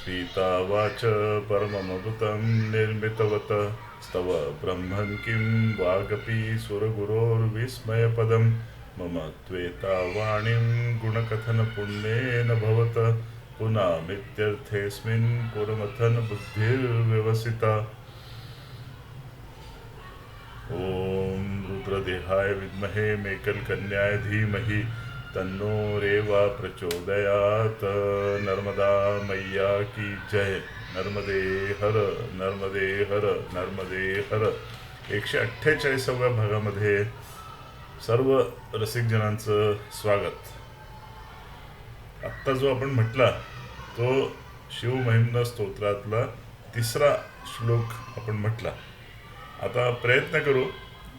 पीतावाच परममृतं निर्मितवत स्तव ब्रह्मन् किं वागपि सुरगुरोर्विस्मयपदं मम त्वेतावाणीं गुणकथनपुण्येन भवत पुनामित्यर्थेऽस्मिन् पुरमथन बुद्धिर्व्यवसिता। ओम रुद्रदेहाय विद्महे मेकलकन्याय धीमहि तन्नो रेवा प्रचोदयात। नर्मदा मैया की जय। नर्मदे हर, नर्मदे हर, नर्मदे हर। 148व्या भागामध्ये सर्व रसिकजनांचं स्वागत। आत्ता जो आपण म्हटला तो शिवमहिम्न स्तोत्रातला तिसरा श्लोक आपण म्हटला। आता प्रयत्न करू,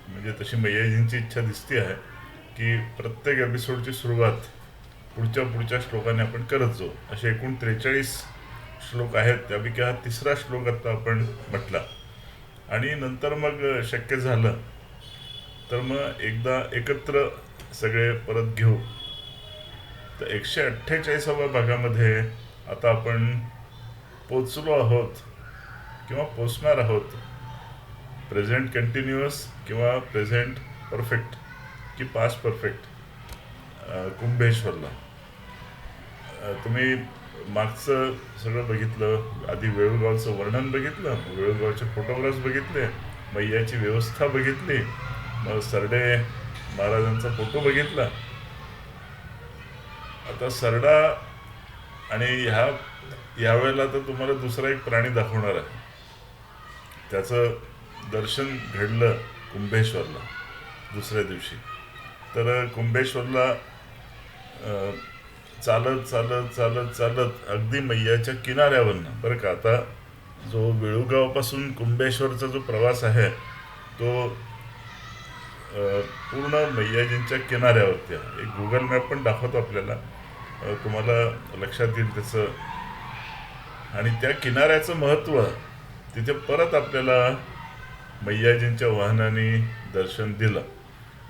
म्हणजे तशी मैयाजींची इच्छा दिसती आहे की प्रत्येक एपिसोडची सुरुवात पुढच्या श्लोकाने आपण करत जाऊ। असे एकूण 43 श्लोक आहेत, त्यापैकी हा तिसरा श्लोक आता आपण म्हटला आणि नंतर मग शक्य झालं तर मग एकदा एकत्र सगळे परत घेऊ। तर 148व्या भागामध्ये आता आपण पोचलो आहोत किंवा पोचणार आहोत प्रेझेंट कंटिन्युअस किंवा प्रेझेंट परफेक्ट की पास्ट परफेक्ट कुंभेश्वरला। तुम्ही मागचं सगळं बघितलं, आधी वेळूगावचं वर्णन बघितलं, वेळूगावचे फोटोग्राफ्स बघितले, मैयाची व्यवस्था बघितली, मग सरडे महाराजांचा फोटो बघितला। आता सरडा आणि यावेळेला तर तुम्हाला दुसरा एक प्राणी दाखवणार आहे। त्याचं दर्शन घडलं कुंभेश्वरला दुसऱ्या दिवशी। तर कुंभेश्वरला चालत चालत चालत चालत अगदी मैयाच्या किनाऱ्यावरनं, बरं का, आता जो वेळूगावपासून कुंभेश्वरचा जो प्रवास आहे तो पूर्ण मैयाजींच्या किनाऱ्यावरती आहे। एक गुगल मॅप पण दाखवतो आपल्याला, तुम्हाला लक्षात येईल त्याचं। आणि त्या किनाऱ्याचं महत्त्व तिथे परत आपल्याला मैयाजींच्या वाहनाने दर्शन दिलं।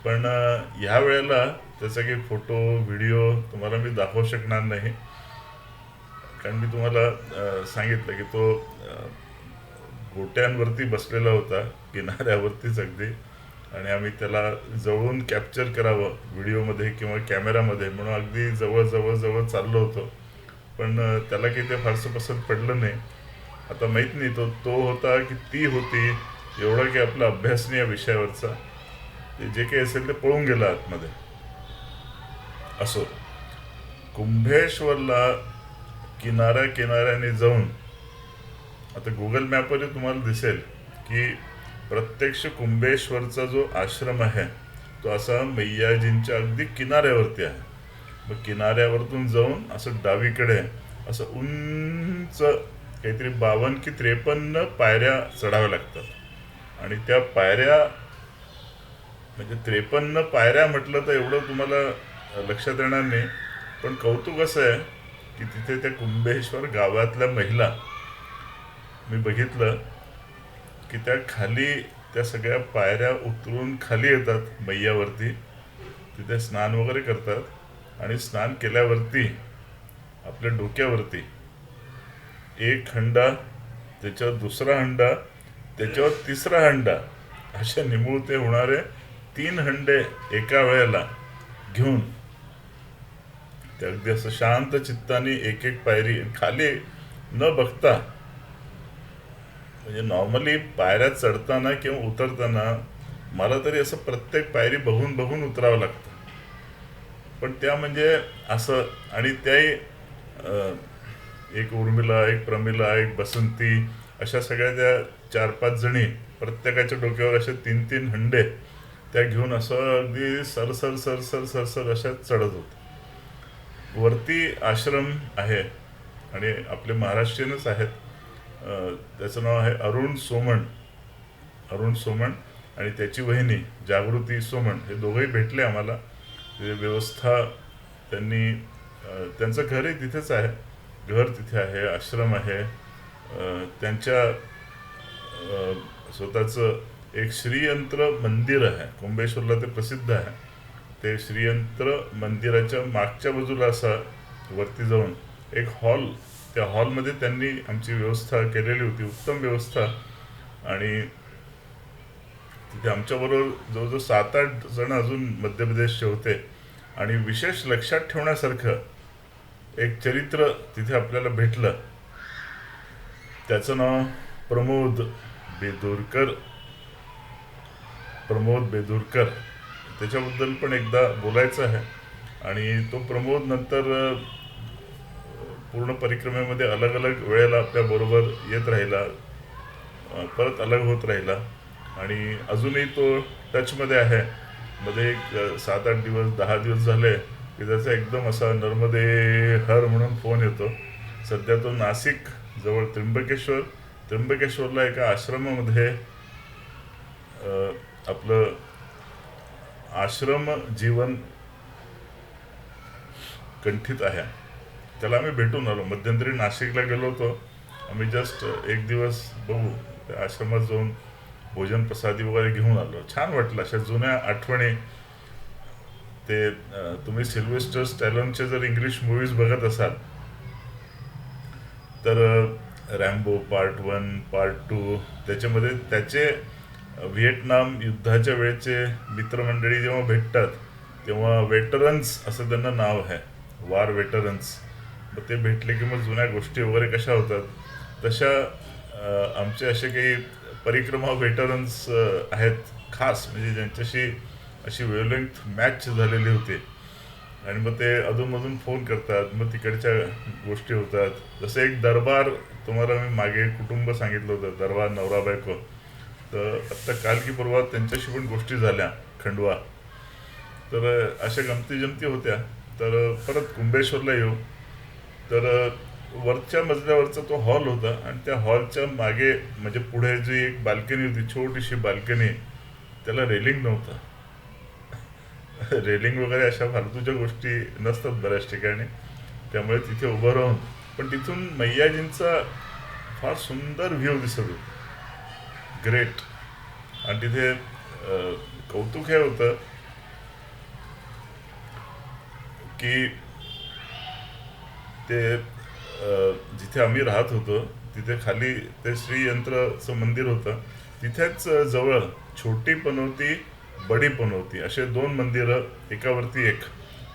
पण ह्या वेळेला त्याचा काही फोटो व्हिडिओ तुम्हाला मी दाखवू शकणार नाही, कारण मी तुम्हाला सांगितलं की तो गोट्यांवरती बसलेला होता किनाऱ्यावरतीच अगदी, आणि आम्ही त्याला जवळून कॅप्चर करावं व्हिडिओमध्ये किंवा कॅमेरामध्ये म्हणून अगदी जवळ चाललो होतो। पण त्याला काही ते फारसं पसंत पडलं नाही। आता माहीत नाही तो होता की ती होती, एवढा की आपला अभ्यास नाही या विषयावरचा, जे काही असेल ते पळून गेलं आतमध्ये। असो, कुंभेश्वरला किनाऱ्याने जाऊन आता गुगल मॅपवर तुम्हाला दिसेल की प्रत्यक्ष कुंभेश्वरचा जो आश्रम आहे तो असा मैयाजींच्या अगदी किनाऱ्यावरती आहे। मग किनाऱ्यावरतून जाऊन असं डावीकडे असं उंच काहीतरी 52 की 53 पायऱ्या चढाव्या लागतात। आणि त्या पायऱ्या म्हणजे 53 पायऱ्या म्हटलं तर एवढं तुम्हाला लक्षात येणार नाही, पण कौतुक असं आहे की तिथे त्या कुंभेश्वर गावातल्या महिला मी बघितलं की त्या खाली त्या सगळ्या पायऱ्या उतरून खाली येतात मैयावरती, तिथे स्नान वगैरे करतात आणि स्नान केल्यावरती आपल्या डोक्यावरती एक हंडा, त्याच्यावर दुसरा हंडा, त्याच्यावर तिसरा हंडा, अशा निमुळते होणारे 3 हंडे एका वेळेला घेऊन ते अगदी असं शांत चित्ताने एक एक पायरी खाली न बघता, म्हणजे नॉर्मली पायऱ्या चढताना किंवा उतरताना मला तरी असं प्रत्येक पायरी बघून उतरावं लागतं, पण त्या म्हणजे असं। आणि त्याही एक उर्मिला, एक प्रमिला, एक बसंती, अशा सगळ्या त्या 4-5 जणी प्रत्येकाच्या डोक्यावर असे 3-3 हंडे त्या घेऊन असं अगदी सरसर अशा चढत होत। वरती आश्रम आहे आणि आपले महाराष्ट्रीयनच आहेत, त्याचं नाव आहे अरुण सोमण आणि त्याची वहिनी जागृती सोमण, हे दोघंही भेटले आम्हाला। व्यवस्था त्यांनी, त्यांचं घरही तिथेच आहे, घर तिथे आहे, आश्रम आहे, त्यांच्या स्वतःचं एक श्रीयंत्र मंदिर आहे, कुंभेश्वरला ते प्रसिद्ध आहे। ते श्रीयंत्र मंदिराच्या मागच्या बाजूला असा वरती जाऊन एक हॉल त्या हॉलमध्ये त्यांनी आमची व्यवस्था केलेली होती, उत्तम व्यवस्था. आणि तिथे आमच्याबरोबर जवळजवळ 7-8 जण अजून मध्य प्रदेशचे होते. आणि विशेष लक्षात ठेवण्यासारखं एक चरित्र तिथे आपल्याला भेटलं. त्याचं नाव प्रमोद बेदुरकर. प्रमोद बेदुरकर, त्याच्याबद्दल पण एकदा बोलायचं आहे. आणि तो प्रमोद नंतर पूर्ण परिक्रमेमध्ये अलग अलग वेळेला आपल्याबरोबर येत राहिला, परत अलग होत राहिला. आणि अजूनही तो टचमध्ये आहे. मध्ये एक 7-8 दिवस 10 दिवस झाले की त्याचा एकदम असा नर्मदे हर म्हणून फोन येतो. सध्या तो नाशिक जवळ त्र्यंबकेश्वरला एका आश्रमामध्ये आपलं आश्रम जीवन कंठित आहे. त्याला आम्ही भेटून आलो. मध्यंतरी नाशिकला गेलो होतो आम्ही. जस्ट एक दिवस बघू त्या आश्रमात जाऊन भोजन प्रसादी वगैरे घेऊन आलो. छान वाटलं. अशा जुन्या आठवणी. ते तुम्ही सिल्व्हेस्टर स्टॅलोनचे जर इंग्लिश मूवीज बघत असाल तर रॅम्बो पार्ट 1 पार्ट 2 त्याच्यामध्ये त्याचे व्हिएटनाम युद्धाच्या वेळेचे मित्रमंडळी जेव्हा भेटतात तेव्हा वेटरन्स असं त्यांना नाव आहे, वार वेटरन्स. मग ते भेटले की मग जुन्या गोष्टी वगैरे कशा होतात तशा आमचे असे काही परिक्रमा वेटरन्स आहेत खास, म्हणजे ज्यांच्याशी अशी वेवलेंथ मॅच झालेली होती. आणि मग ते अधूनमधून फोन करतात, मग तिकडच्या गोष्टी होतात. जसं एक दरबार तुम्हाला मी मागे कुटुंब सांगितलं होतं, दरबार नवरा बायको. तर आत्ता काल की परवा त्यांच्याशी पण गोष्टी झाल्या, खंडवा. तर अशा गमती जमती होत्या. तर परत कुंभेश्वरला येऊ तर वरच्या मजल्यावरचा तो हॉल होता आणि त्या हॉलच्या मागे म्हणजे पुढे जी एक बाल्कनी होती, छोटीशी बाल्कनी, त्याला रेलिंग नव्हतं. रेलिंग वगैरे अशा फालतूच्या गोष्टी नसतात बऱ्याच ठिकाणी. त्यामुळे तिथे उभं राहून पण तिथून मैयाजींचा फार सुंदर व्ह्यू दिसत होता. ग्रेट. आणि तिथे कौतुक हे होतं की ते जिथे आम्ही राहत होतो तिथे खाली ते श्रीयंत्रचं मंदिर होतं. तिथेच जवळ छोटी पनौती बडी पनौती असे 2 मंदिरं, एकावरती एक,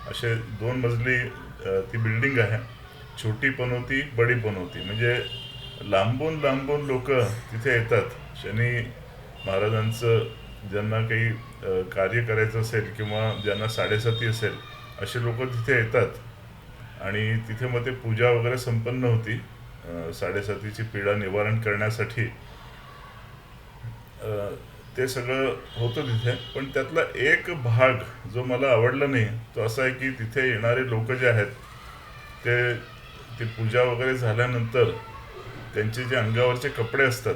असे 2 मजली ती बिल्डिंग आहे. छोटी पनौती बडी पनौती. म्हणजे लांबून लांबून लोक तिथे येतात. शनी महाराजांचं ज्यांना काही कार्य करायचं असेल किंवा ज्यांना साडेसाती असेल असे लोक तिथे येतात. आणि तिथे मग ते पूजा वगैरे संपन्न होती साडेसातीची पीडा निवारण करण्यासाठी. ते सगळं होतं तिथे. पण त्यातला एक भाग जो मला आवडला नाही तो असा आहे की तिथे येणारे लोक जे आहेत ते पूजा वगैरे झाल्यानंतर त्यांचे जे अंगावरचे कपडे असतात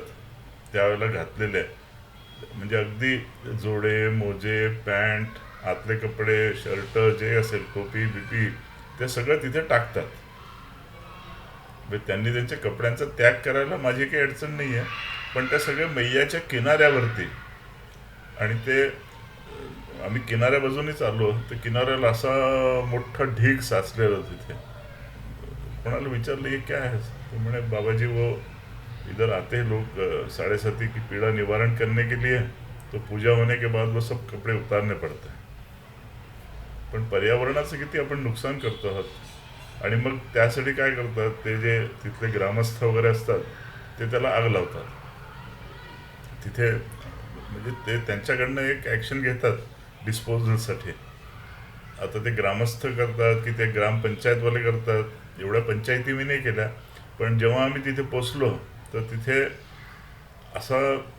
त्यावेळेला घातलेले, म्हणजे अगदी जोडे मोजे पॅन्ट आतले कपडे शर्ट जे असेल टोपी बिपी ते सगळं तिथे टाकतात. त्यांनी त्यांच्या कपड्यांचा त्याग करायला माझी काही अडचण नाही आहे. पण त्या सगळ्या मैयाच्या किनाऱ्यावरती, आणि ते आम्ही किनाऱ्या बाजूने चाललो तर किनाऱ्याला असा मोठा ढीग साचलेला तिथे. कोणाला विचारलं हे काय आहे तो म्हणे बाबाजी वो इधर आते हैं लोग साडेसाती की पीड़ा निवारण करने के लिए, तो पूजा होने के बाद वो सब कपडे उतारने पड़ते हैं. पण पर्यावरणाचं किती आपण नुकसान करतो आहोत. आणि मग त्यासाठी काय करतात ते जे तिथले ग्रामस्थ वगैरे असतात ते त्याला आग लावतात तिथे. म्हणजे ते त्यांच्याकडनं एक ॲक्शन घेतात डिस्पोजलसाठी. आता ते ग्रामस्थ करतात की ते ग्रामपंचायतवाले करतात, एवढ्या पंचायती मी नाही केल्या. पण जेव्हा आम्ही तिथे पोचलो तर तिथे असा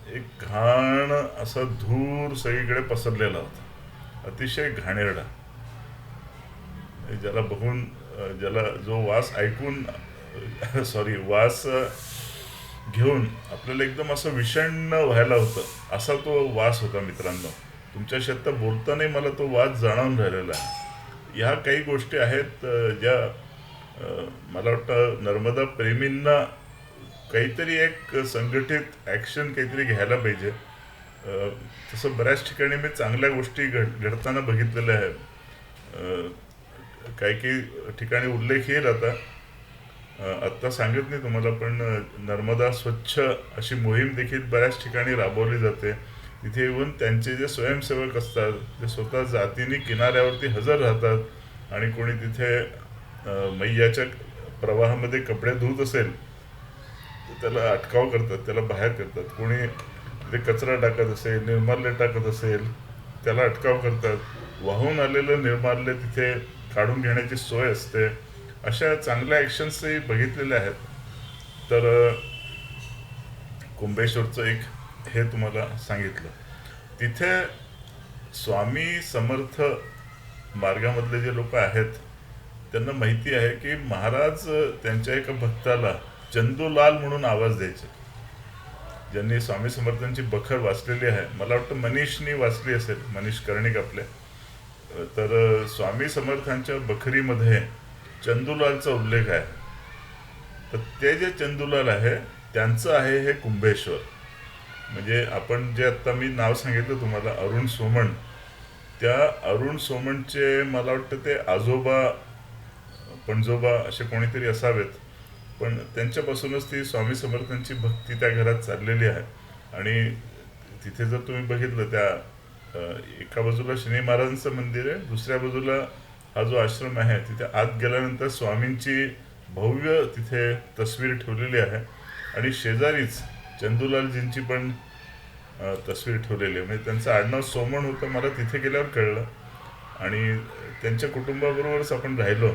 एक घाण असा धूर सगळीकडे पसरलेला होता, अतिशय घाणेरडा. ज्याला बघून ज्याला जो वास ऐकून वास घेऊन आपल्याला एकदम असं विषण्ण व्हायला होतं असा तो वास होता मित्रांनो. तुमच्याशी आत्ता बोलतानाही मला तो वास जाणवून राहिलेला आहे. ह्या काही गोष्टी आहेत ज्या मला वाटतं नर्मदा प्रेमींना काहीतरी एक संघटित ॲक्शन काहीतरी घ्यायला पाहिजे. तसं बऱ्याच ठिकाणी मी चांगल्या गोष्टी घडताना बघितलेल्या आहेत. काही काही ठिकाणी उल्लेख येईल आता. आत्ता सांगत नाही तुम्हाला, पण नर्मदा स्वच्छ अशी मोहीम देखील बऱ्याच ठिकाणी राबवली जाते. तिथे येऊन त्यांचे जे स्वयंसेवक असतात ते स्वतः जातीने किनाऱ्यावरती हजर राहतात आणि कोणी तिथे मैयाच्या प्रवाहामध्ये कपडे धुत असेल तर त्याला अटकाव करतात, त्याला बाहेर करतात. कोणी तिथे कचरा टाकत असेल, निर्माल्य टाकत असेल, त्याला अटकाव करतात. वाहून आलेलं निर्माल्य तिथे काढून घेण्याची सोय असते. अशा चांगल्या ॲक्शन्सही बघितलेल्या आहेत. तर कुंभेश्वरचं एक हे तुम्हाला सांगितलं. तिथे स्वामी समर्थ मार्गामधले जे लोक आहेत त्यांना माहिती आहे की महाराज त्यांच्या एका भक्ताला चंदूलाल म्हणून आवाज द्यायचे. ज्यांनी स्वामी समर्थांची बखर वाचलेली आहे, मला वाटतं मनीषनी वाचली असेल, मनीष कर्णिक आपले, तर स्वामी समर्थांच्या बखरीमध्ये चंदूलालचा उल्लेख आहे. तर ते जे चंदूलाल आहे त्यांचं आहे हे कुंभेश्वर. म्हणजे आपण जे आत्ता मी नाव सांगितलं तुम्हाला, अरुण सोमण, त्या अरुण सोमणचे मला वाटतं ते आजोबा पणजोबा असे कोणीतरी असावेत, पण त्यांच्यापासूनच ती स्वामी समर्थांची भक्ती त्या घरात चाललेली आहे. आणि तिथे जर तुम्ही बघितलं, त्या एका बाजूला शनी महाराजांचं मंदिर आहे, दुसऱ्या बाजूला हा जो आश्रम आहे तिथे आत गेल्यानंतर स्वामींची भव्य तिथे तस्वीर ठेवलेली आहे आणि शेजारीच चंदूलालजींची पण तस्वीर ठेवलेली आहे. म्हणजे त्यांचं आडनाव सोमण होतं, मला तिथे गेल्यावर कळलं. आणि त्यांच्या कुटुंबाबरोबरच आपण राहिलो.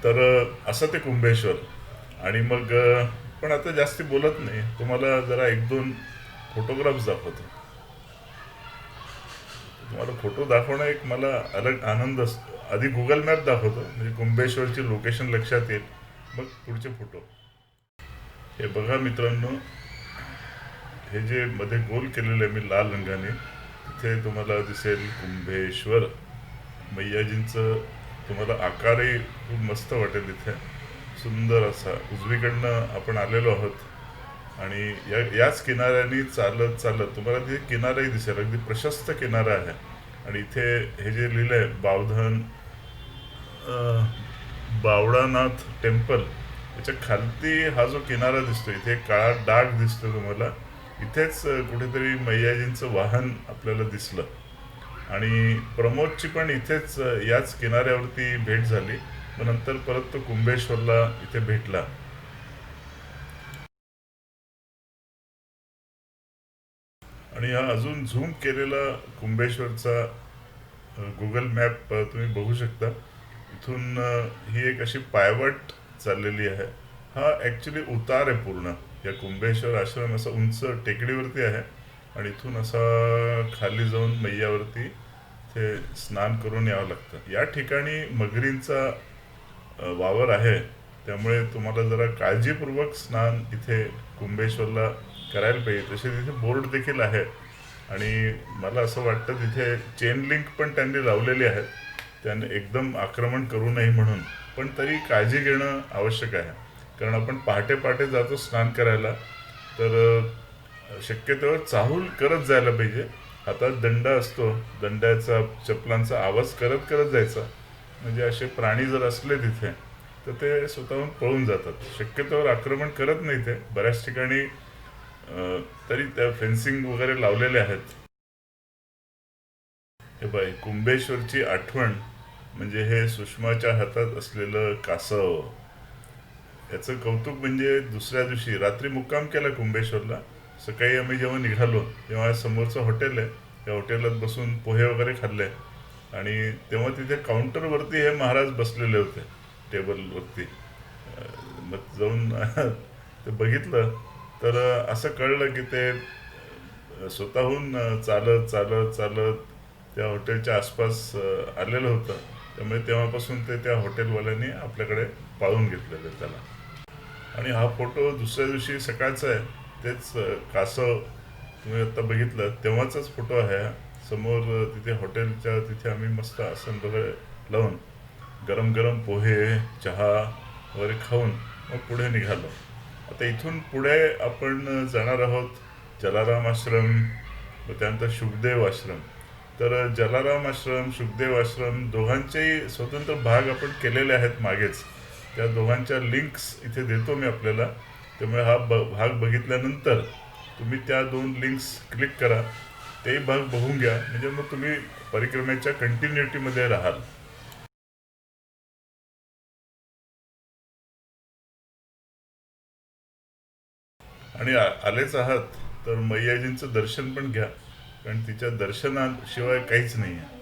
तर असं ते कुंभेश्वर. आणि मग पण आता जास्ती बोलत नाही, तुम्हाला जरा एक दोन फोटोग्राफ्स दाखवतो. तुम्हाला फोटो दाखवणं एक मला अलग आनंद असतो. आधी गुगल मॅप दाखवतो, म्हणजे कुंभेश्वरची लोकेशन लक्षात येईल, मग पुढचे फोटो. हे बघा मित्रांनो, हे जे मध्ये गोल केलेलं आहे मी लाल रंगाने, तिथे तुम्हाला दिसेल कुंभेश्वर. मैयाजींचं तुम्हाला आकारही खूप मस्त वाटेल इथे, सुंदर असा. उजवीकडनं आपण आलेलो आहोत आणि याच किनाऱ्याने चालत चालत तुम्हाला तिथे किनाराही दिसेल, अगदी प्रशस्त किनारा आहे. आणि इथे हे जे लिहिलं आहे बावधन बावडानाथ टेम्पल, त्याच्या खालती हा जो किनारा दिसतो, इथे काळा डाग दिसतो तुम्हाला, इथेच कुठेतरी मैयाजींचं वाहन आपल्याला दिसलं. आणि प्रमोदची पण इथेच याच किनाऱ्यावरती भेट झाली. मग नंतर परत तो कुंभेश्वरला इथे भेटला. आणि हा अजून झूम केलेला कुंभेश्वरचा गुगल मॅप तुम्ही बघू शकता. इथून ही एक अशी पायवाट चाललेली आहे. हा ॲक्च्युली उतार आहे पूर्ण. या कुंभेश्वर आश्रम असा उंच टेकडीवरती आहे आणि इथून असा खाली जाऊन मैयावरती ते स्नान करून यावं लागतं. या ठिकाणी मगरींचा वावर आहे, त्यामुळे तुम्हाला जरा काळजीपूर्वक स्नान इथे कुंभेश्वरला करायला पाहिजे. तसे तिथे बोर्ड देखील आहे आणि मला असं वाटतं तिथे चेन लिंक पण त्यांनी लावलेली आहेत, त्याने एकदम आक्रमण करू नये म्हणून. पण तरी काळजी घेणं आवश्यक आहे, कारण आपण पहाटे पहाटे जातो स्नान करायला, तर शक्यतोवर चाहूल करत जायला पाहिजे. हातात दंडा असतो, दंड्याचा चपलांचा आवाज करत करत जायचा. म्हणजे असे प्राणी जर असले तिथे तर ते स्वतःहून पळून जातात. शक्यतोवर आक्रमण करत नाही ते. बऱ्याच ठिकाणी तरी त्या फेन्सिंग वगैरे लावलेले आहेत. हे बाय, कुंभेश्वरची आठवण म्हणजे हे सुषमाच्या हातात असलेलं कासव. याचं कौतुक म्हणजे दुसऱ्या दिवशी रात्री मुक्काम केला कुंभेश्वरला. सकाळी आम्ही जेव्हा निघालो तेव्हा समोरचं हॉटेल आहे, त्या हॉटेलात बसून पोहे वगैरे खाल्ले. आणि तेव्हा तिथे काउंटरवरती हे महाराज बसलेले होते, टेबलवरती. मग जाऊन ते बघितलं तर असं कळलं की ते स्वतःहून चालत चालत चालत त्या हॉटेलच्या आसपास आलेलं होतं. त्यामुळे तेव्हापासून ते त्या हॉटेलवाल्यांनी आपल्याकडे पाळून घेतलेलं त्याला. आणि हा फोटो दुसऱ्या दिवशी सकाळचा आहे. तेच कासव तुम्ही आत्ता बघितलं तेव्हाचाच फोटो आहे. समोर तिथे हॉटेलच्या तिथे आम्ही मस्त आसन वगैरे लावून गरम गरम पोहे चहा वगैरे खाऊन मग पुढे निघालो. आता इथून पुढे आपण जाणार आहोत जलाराम आश्रम व त्यानंतर शुकदेव आश्रम. तर जलाराम आश्रम शुकदेव आश्रम दोघांचेही स्वतंत्र भाग आपण केलेले आहेत मागेच. त्या दोघांच्या लिंक्स इथे देतो मी आपल्याला. त्यामुळे हा भाग बघितल्यानंतर तुम्ही त्या 2 लिंक्स क्लिक करा, तेही भाग बघून घ्या, म्हणजे मग तुम्ही परिक्रमेच्या कंटिन्युटीमध्ये राहाल. आणि आलेच आहात तर मैयाजींचं दर्शन पण घ्या, कारण तिच्या दर्शनाशिवाय काहीच नाही आहे.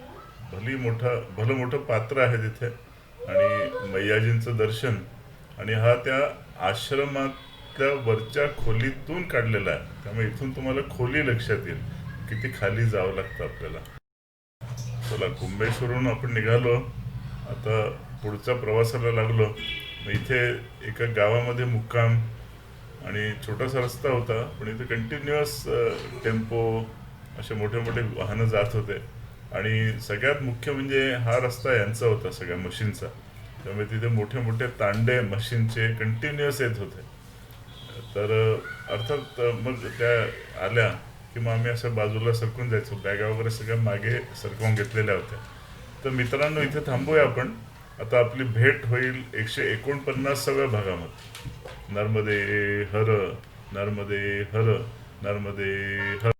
भलं मोठं पात्र आहे तिथे. आणि मैयाजींचं दर्शन, आणि हा त्या आश्रमातल्या वरच्या खोलीतून काढलेला आहे, त्यामुळे इथून तुम्हाला खोली लक्षात येईल किती खाली जावं लागतं आपल्याला. चला, कुंभेश्वरून आपण निघालो, आता पुढच्या प्रवासाला लागलो. मग इथे एका गावामध्ये मुक्काम, आणि छोटासा रस्ता होता, पण इथे कंटिन्युअस टेम्पो असे मोठे मोठे वाहनं जात होते. आणि सगळ्यात मुख्य म्हणजे हा रस्ता यांचा होता, सगळ्या मशीनचा. त्यामुळे तिथे मोठे मोठे तांडे मशीनचे कंटिन्युअस येत होते. तर अर्थात मग त्या आल्या की मग आम्ही असं बाजूला सरकून जायचो, बॅगा वगैरे सगळ्या मागे सरकवून घेतलेल्या होत्या. तर मित्रांनो, इथे थांबूया आपण. आता आपली भेट होईल 149व्या भागामध्ये. नर्मदे हर, नर्मदे हर, नर्मदे हर.